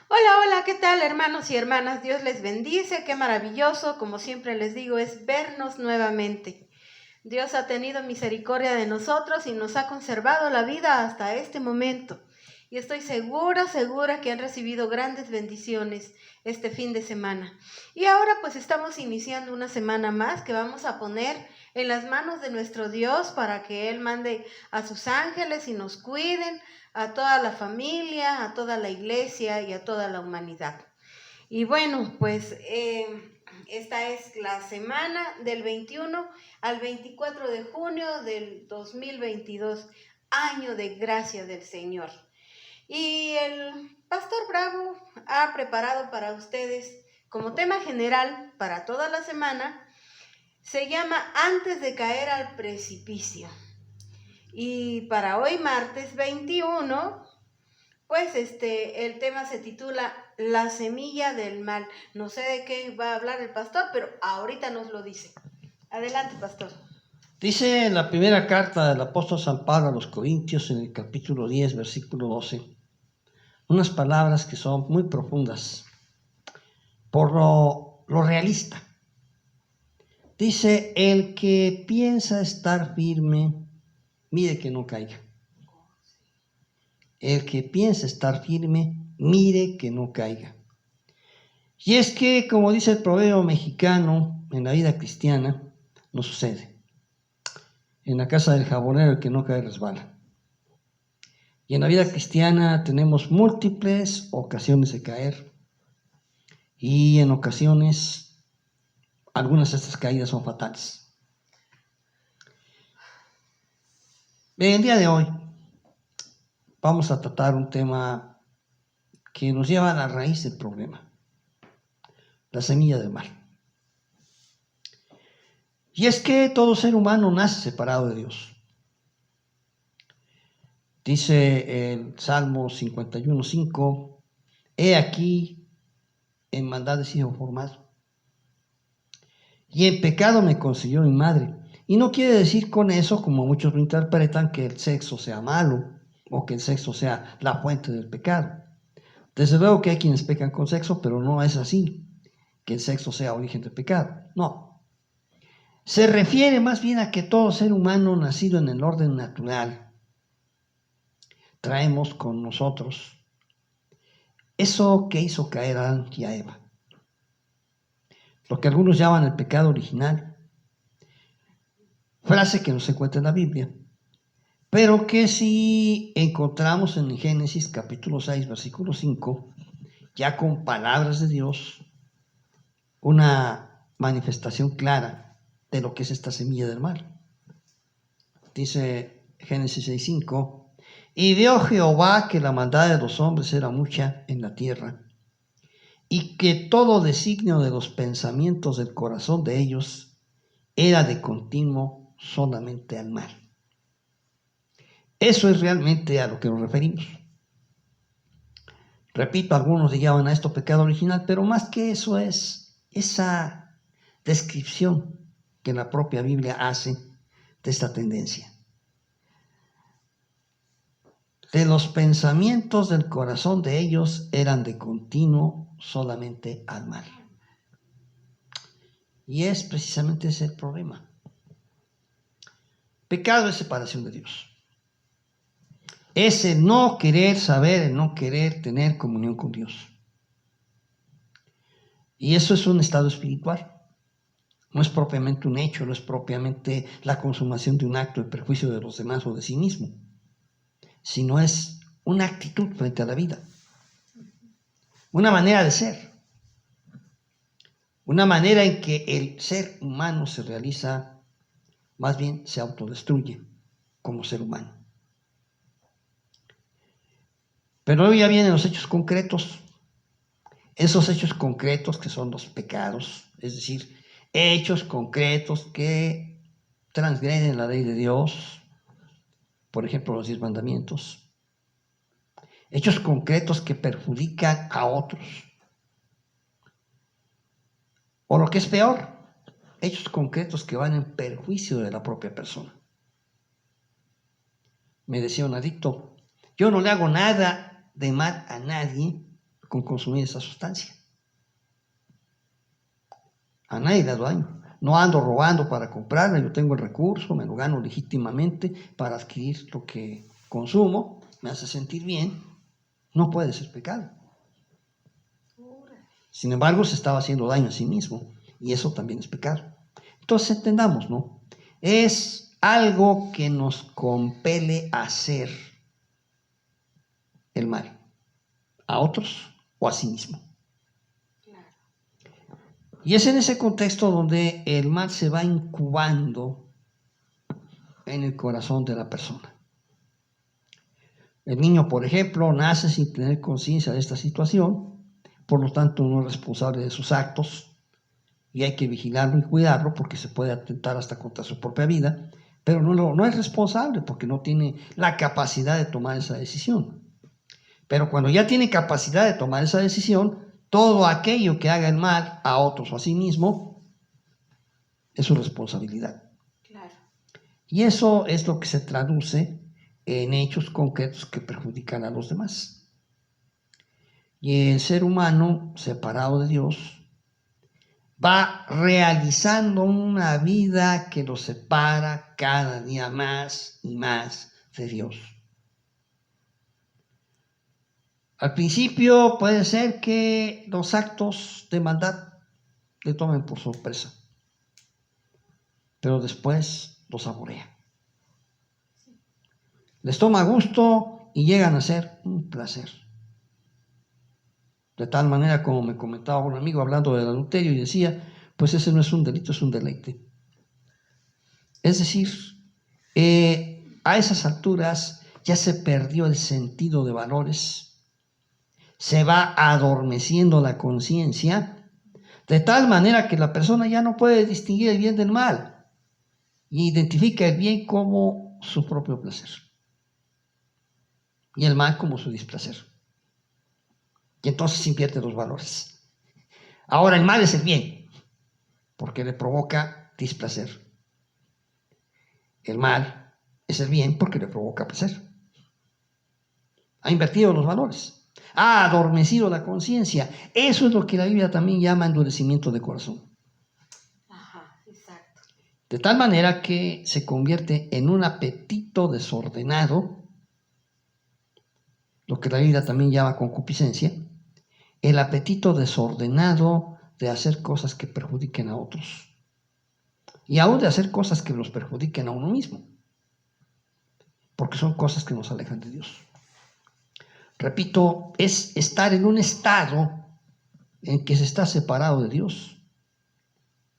Hola, hola, ¿qué tal, hermanos y hermanas? Dios les bendice, qué maravilloso, como siempre les digo, es vernos nuevamente. Dios ha tenido misericordia de nosotros y nos ha conservado la vida hasta este momento. Y estoy segura que han recibido grandes bendiciones este fin de semana. Y ahora pues estamos iniciando una semana más que vamos a poner en las manos de nuestro Dios para que Él mande a sus ángeles y nos cuiden, a toda la familia, a toda la iglesia y a toda la humanidad. Y bueno, pues esta es la semana del 21 al 24 de junio del 2022, año de gracia del Señor. Y el Pastor Bravo ha preparado para ustedes como tema general para toda la semana, se llama Antes de caer al precipicio. Y para hoy martes 21, pues el tema se titula La semilla del mal. No sé de qué va a hablar el pastor, pero ahorita nos lo dice. Adelante, pastor. Dice la primera carta del apóstol San Pablo a los Corintios en el capítulo 10, versículo 12, unas palabras que son muy profundas por lo realista. Dice, el que piensa estar firme, mire que no caiga. El que piensa estar firme, mire que no caiga. Y es que, como dice el proverbio mexicano, en la vida cristiana, no sucede. En la casa del jabonero el que no cae resbala. Y en la vida cristiana tenemos múltiples ocasiones de caer. Y en ocasiones, algunas de estas caídas son fatales. En el día de hoy vamos a tratar un tema que nos lleva a la raíz del problema, la semilla del mal. Y es que todo ser humano nace separado de Dios. Dice el Salmo 51:5, he aquí en maldad he sido formado, y en pecado me concibió mi madre. Y no quiere decir con eso, como muchos lo interpretan, que el sexo sea malo o que el sexo sea la fuente del pecado. Desde luego que hay quienes pecan con sexo, pero no es así, que el sexo sea origen del pecado. No. Se refiere más bien a que todo ser humano nacido en el orden natural traemos con nosotros eso que hizo caer a Adán y a Eva. Lo que algunos llaman el pecado original. Frase que no se encuentra en la Biblia, pero que si encontramos en Génesis capítulo 6, versículo 5, ya con palabras de Dios, una manifestación clara de lo que es esta semilla del mal. Dice Génesis 6:5, y vio Jehová que la maldad de los hombres era mucha en la tierra, y que todo designio de los pensamientos del corazón de ellos era de continuo solamente al mal. Eso es realmente a lo que nos referimos. Repito, algunos le llaman a esto pecado original, pero más que eso es esa descripción que la propia Biblia hace de esta tendencia. De los pensamientos del corazón de ellos eran de continuo solamente al mal. Y es precisamente ese el problema. Pecado es separación de Dios. Es el no querer saber, el no querer tener comunión con Dios. Y eso es un estado espiritual. No es propiamente un hecho, no es propiamente la consumación de un acto de perjuicio de los demás o de sí mismo, sino es una actitud frente a la vida, una manera de ser, una manera en que el ser humano se realiza, más bien se autodestruye como ser humano. Pero hoy ya vienen los hechos concretos, esos hechos concretos que son los pecados, es decir, hechos concretos que transgreden la ley de Dios, por ejemplo, los 10 mandamientos, hechos concretos que perjudican a otros, o lo que es peor, hechos concretos que van en perjuicio de la propia persona. Me decía un adicto, yo no le hago nada de mal a nadie con consumir esa sustancia. A nadie le hago daño. No ando robando para comprarla, yo tengo el recurso, me lo gano legítimamente para adquirir lo que consumo, me hace sentir bien, no puede ser pecado. Sin embargo, se estaba haciendo daño a sí mismo y eso también es pecado. Entonces entendamos, ¿no? Es algo que nos compele a hacer el mal, a otros o a sí mismo. Y es en ese contexto donde el mal se va incubando en el corazón de la persona. El niño, por ejemplo, nace sin tener conciencia de esta situación, por lo tanto no es responsable de sus actos y hay que vigilarlo y cuidarlo porque se puede atentar hasta contra su propia vida, pero no es responsable porque no tiene la capacidad de tomar esa decisión. Pero cuando ya tiene capacidad de tomar esa decisión, todo aquello que haga el mal a otros o a sí mismo es su responsabilidad. Claro. Y eso es lo que se traduce en hechos concretos que perjudican a los demás. Y el ser humano, separado de Dios, va realizando una vida que lo separa cada día más y más de Dios. Al principio puede ser que los actos de maldad le tomen por sorpresa, pero después los saborea. Les toma gusto y llegan a ser un placer. De tal manera, como me comentaba un amigo hablando del adulterio y decía, pues ese no es un delito, es un deleite. Es decir, a esas alturas ya se perdió el sentido de valores, se va adormeciendo la conciencia, de tal manera que la persona ya no puede distinguir el bien del mal y identifica el bien como su propio placer y el mal como su displacer. Y entonces invierte los valores. Ahora el mal es el bien, porque le provoca displacer. El mal es el bien porque le provoca placer. Ha invertido los valores. Ha adormecido la conciencia. Eso es lo que la Biblia también llama endurecimiento de corazón. Ajá, exacto. De tal manera que se convierte en un apetito desordenado, lo que la Biblia también llama concupiscencia, el apetito desordenado de hacer cosas que perjudiquen a otros y aún de hacer cosas que los perjudiquen a uno mismo, porque son cosas que nos alejan de Dios. Repito, es estar en un estado en que se está separado de Dios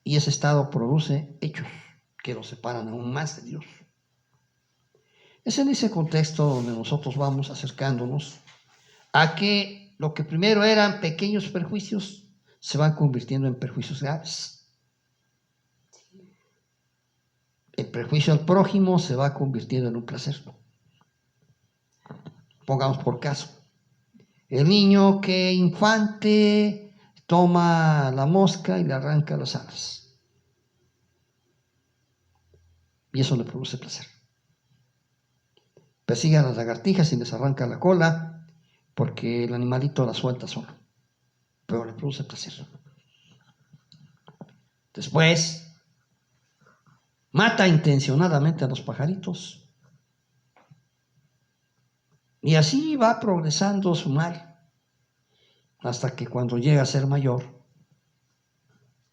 y ese estado produce hechos que nos separan aún más de Dios. Es en ese contexto donde nosotros vamos acercándonos a que lo que primero eran pequeños perjuicios se van convirtiendo en perjuicios graves. El perjuicio al prójimo se va convirtiendo en un placer. Pongamos por caso, el niño que infante toma la mosca y le arranca las alas. Y eso le produce placer. Persigue a las lagartijas y les arranca la cola porque el animalito la suelta solo, pero le produce placer. Después, mata intencionadamente a los pajaritos. Y así va progresando su mal, hasta que cuando llega a ser mayor,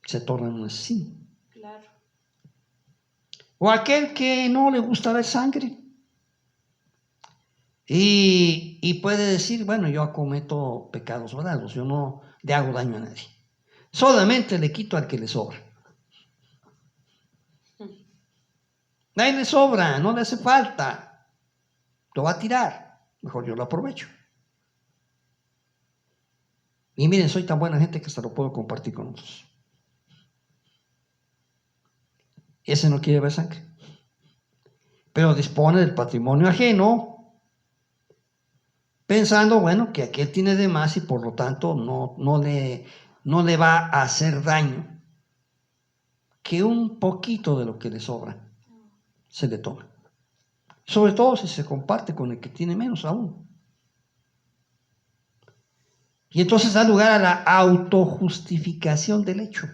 se torna en un asesino. Claro. O aquel que no le gusta ver sangre. Y puede decir, bueno, yo cometo pecados velados, yo no le hago daño a nadie. Solamente le quito al que le sobra. Nadie le sobra, no le hace falta. Lo va a tirar. Mejor yo lo aprovecho. Y miren, soy tan buena gente que hasta lo puedo compartir con otros. Ese no quiere ver sangre. Pero dispone del patrimonio ajeno, pensando, bueno, que aquel tiene de más y por lo tanto no le va a hacer daño. Que un poquito de lo que le sobra se le toma. Sobre todo si se comparte con el que tiene menos aún. Y entonces da lugar a la autojustificación del hecho.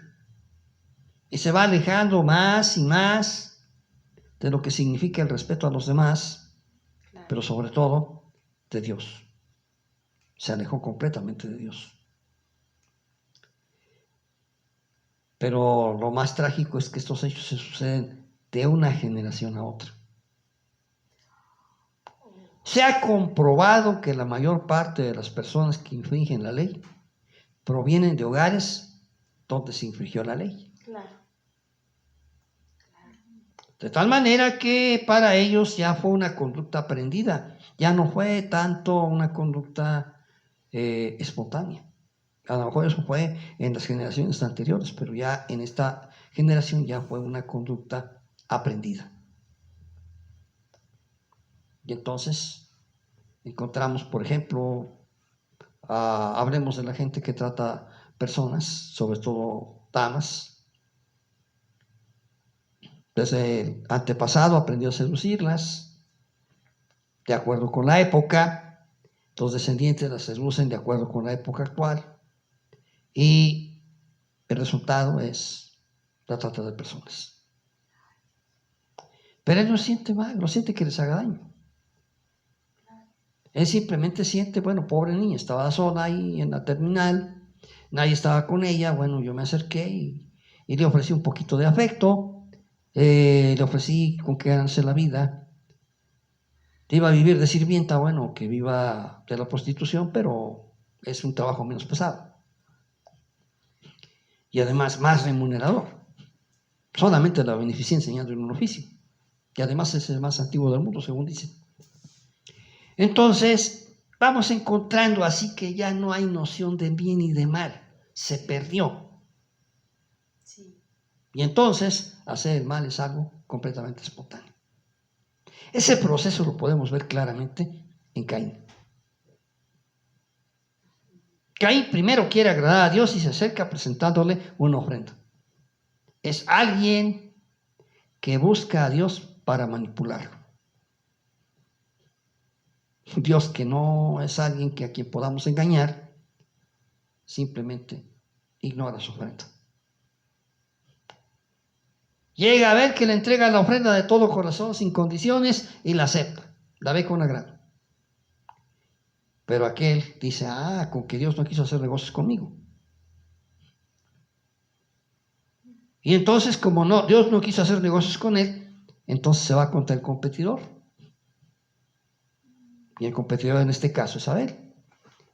Y se va alejando más y más de lo que significa el respeto a los demás, Claro. pero sobre todo de Dios. Se alejó completamente de Dios. Pero lo más trágico es que estos hechos se suceden de una generación a otra. Se ha comprobado que la mayor parte de las personas que infringen la ley provienen de hogares donde se infringió la ley. Claro. De tal manera que para ellos ya fue una conducta aprendida, ya no fue tanto una conducta espontánea. A lo mejor eso fue en las generaciones anteriores, pero ya en esta generación ya fue una conducta aprendida. Y entonces encontramos, por ejemplo, hablemos de la gente que trata personas, sobre todo damas. Desde el antepasado aprendió a seducirlas, de acuerdo con la época. Los descendientes las seducen de acuerdo con la época actual. Y el resultado es la trata de personas. Pero él no siente mal, no siente que les haga daño. Él simplemente siente, bueno, pobre niña, estaba sola ahí en la terminal, nadie estaba con ella, bueno, yo me acerqué y le ofrecí un poquito de afecto, le ofrecí con qué ganarse la vida. Iba a vivir de sirvienta, bueno, que viva de la prostitución, pero es un trabajo menos pesado. Y además más remunerador. Solamente la beneficia enseñando en un oficio. Y además es el más antiguo del mundo, según dicen. Entonces, vamos encontrando así que ya no hay noción de bien y de mal. Se perdió. Sí. Y entonces, hacer el mal es algo completamente espontáneo. Ese proceso lo podemos ver claramente en Caín. Caín primero quiere agradar a Dios y se acerca presentándole una ofrenda. Es alguien que busca a Dios para manipularlo. Dios que no es alguien a quien podamos engañar, simplemente ignora su ofrenda. Llega a ver que le entrega la ofrenda de todo corazón, sin condiciones, y la acepta, la ve con agrado. Pero aquel dice, con que Dios no quiso hacer negocios conmigo. Y entonces, como Dios no quiso hacer negocios con él, entonces se va contra el competidor. Y el competidor en este caso es Abel.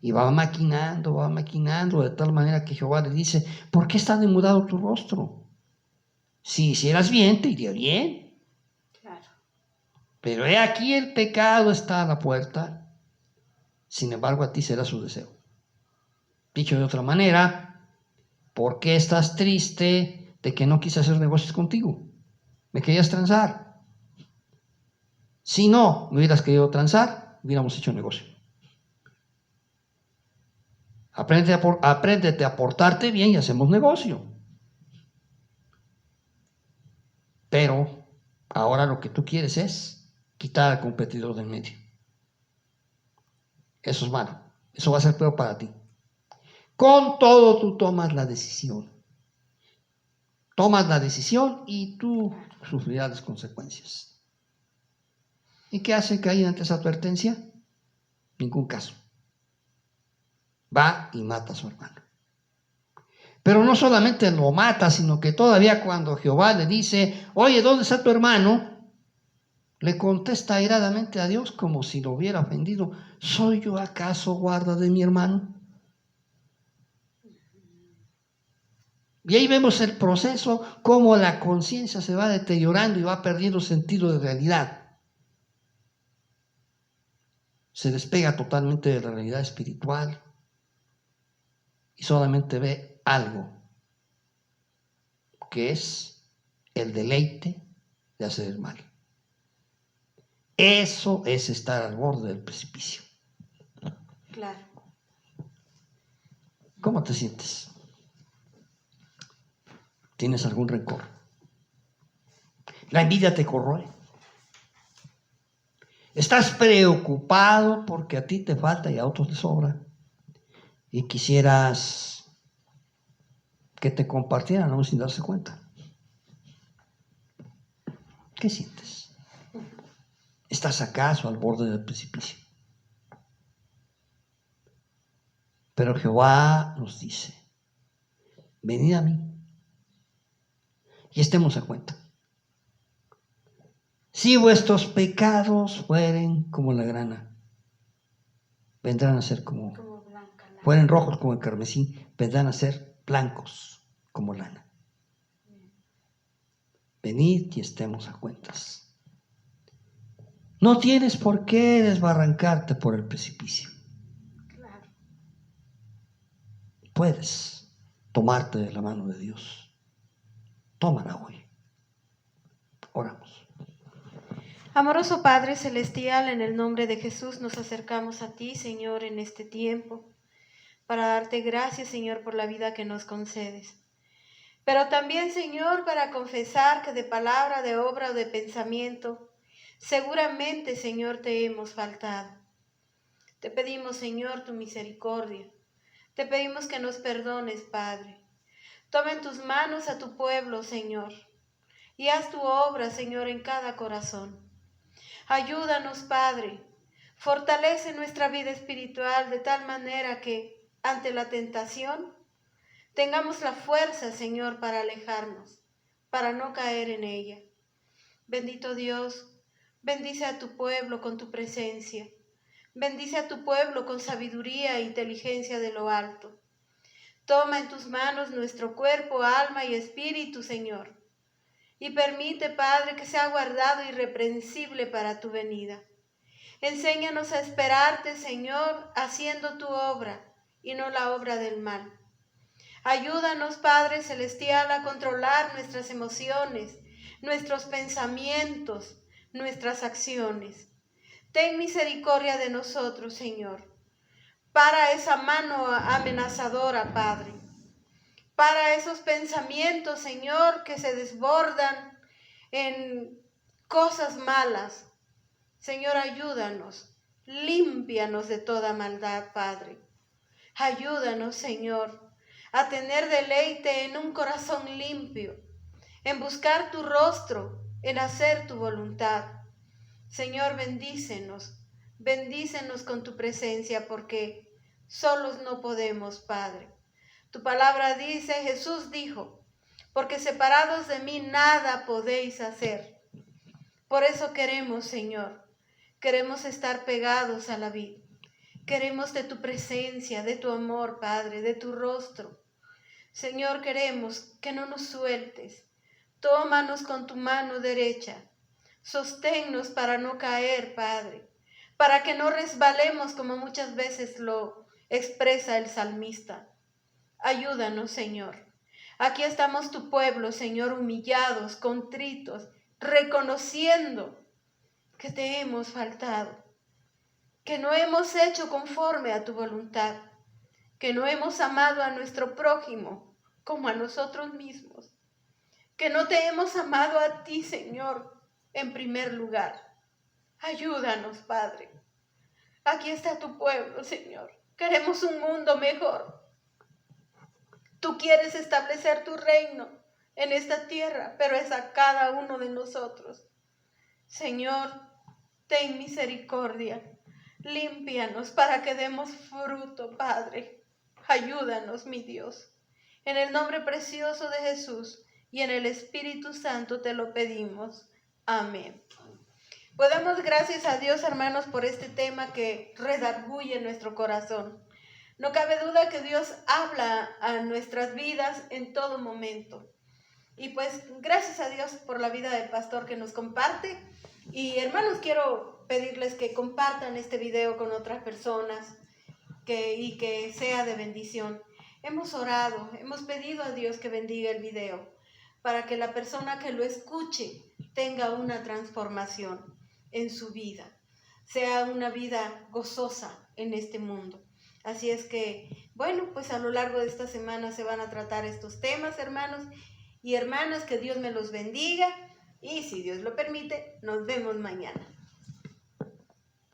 Y va maquinando, de tal manera que Jehová le dice, ¿por qué está demudado tu rostro? Si hicieras bien, te iría bien. Claro. Pero he aquí el pecado está a la puerta, sin embargo a ti será su deseo. Dicho de otra manera, ¿por qué estás triste de que no quise hacer negocios contigo? ¿Me querías transar? Si no me hubieras querido transar, hubiéramos hecho negocio. Apréndete a portarte bien y hacemos negocio. Pero ahora lo que tú quieres es quitar al competidor del medio. Eso es malo. Eso va a ser peor para ti. Con todo tú tomas la decisión. Tomas la decisión y tú sufrirás las consecuencias. ¿Y qué hace Caín ante esa advertencia? Ningún caso. Va y mata a su hermano. Pero no solamente lo mata, sino que todavía cuando Jehová le dice, oye, ¿dónde está tu hermano? Le contesta airadamente a Dios como si lo hubiera ofendido. ¿Soy yo acaso guarda de mi hermano? Y ahí vemos el proceso, cómo la conciencia se va deteriorando y va perdiendo sentido de realidad. Se despega totalmente de la realidad espiritual y solamente ve algo, que es el deleite de hacer el mal. Eso es estar al borde del precipicio. Claro. ¿Cómo te sientes? ¿Tienes algún rencor? ¿La envidia te corroe? ¿Estás preocupado porque a ti te falta y a otros les sobra? y quisieras que te compartieran aún sin darse cuenta. ¿Qué sientes? ¿Estás acaso al borde del precipicio? Pero Jehová nos dice, venid a mí y estemos a cuenta. Si vuestros pecados fueren como la grana, vendrán a ser como blanca, fueren rojos como el carmesí, vendrán a ser blancos como lana. Venid y estemos a cuentas. No tienes por qué desbarrancarte por el precipicio. Claro. Puedes tomarte de la mano de Dios. Tómala hoy. Oramos. Amoroso Padre Celestial, en el nombre de Jesús nos acercamos a ti, Señor, en este tiempo, para darte gracias, Señor, por la vida que nos concedes. Pero también, Señor, para confesar que de palabra, de obra o de pensamiento, seguramente, Señor, te hemos faltado. Te pedimos, Señor, tu misericordia. Te pedimos que nos perdones, Padre. Toma en tus manos a tu pueblo, Señor, y haz tu obra, Señor, en cada corazón. Ayúdanos, Padre. Fortalece nuestra vida espiritual de tal manera que, ante la tentación, tengamos la fuerza, Señor, para alejarnos, para no caer en ella. Bendito Dios, bendice a tu pueblo con tu presencia. Bendice a tu pueblo con sabiduría e inteligencia de lo alto. Toma en tus manos nuestro cuerpo, alma y espíritu, Señor. Y permite, Padre, que sea guardado irreprensible para tu venida. Enséñanos a esperarte, Señor, haciendo tu obra y no la obra del mal. Ayúdanos, Padre Celestial, a controlar nuestras emociones, nuestros pensamientos, nuestras acciones. Ten misericordia de nosotros, Señor. Para esa mano amenazadora, Padre. Para esos pensamientos, Señor, que se desbordan en cosas malas. Señor, ayúdanos. Límpianos de toda maldad, Padre. Ayúdanos, Señor, a tener deleite en un corazón limpio, en buscar tu rostro, en hacer tu voluntad. Señor, bendícenos con tu presencia, porque solos no podemos, Padre. Tu palabra dice, Jesús dijo, porque separados de mí nada podéis hacer. Por eso queremos, Señor, queremos estar pegados a la vid. Queremos de tu presencia, de tu amor, Padre, de tu rostro. Señor, queremos que no nos sueltes. Tómanos con tu mano derecha. Sosténnos para no caer, Padre, para que no resbalemos como muchas veces lo expresa el salmista. Ayúdanos, Señor. Aquí estamos tu pueblo, Señor, humillados, contritos, reconociendo que te hemos faltado, que no hemos hecho conforme a tu voluntad, que no hemos amado a nuestro prójimo como a nosotros mismos, que no te hemos amado a ti, Señor, en primer lugar. Ayúdanos, Padre. Aquí está tu pueblo, Señor. Queremos un mundo mejor. Tú quieres establecer tu reino en esta tierra, pero es a cada uno de nosotros. Señor, ten misericordia. Límpianos para que demos fruto, Padre. Ayúdanos, mi Dios. En el nombre precioso de Jesús y en el Espíritu Santo te lo pedimos. Amén. Pues damos gracias a Dios, hermanos, por este tema que redarguye nuestro corazón. No cabe duda que Dios habla a nuestras vidas en todo momento. Y pues gracias a Dios por la vida del pastor que nos comparte. Y hermanos, quiero pedirles que compartan este video con otras personas y que sea de bendición. Hemos orado, hemos pedido a Dios que bendiga el video para que la persona que lo escuche tenga una transformación en su vida, sea una vida gozosa en este mundo. Así es que, bueno, pues a lo largo de esta semana se van a tratar estos temas, hermanos y hermanas, que Dios me los bendiga y si Dios lo permite, nos vemos mañana.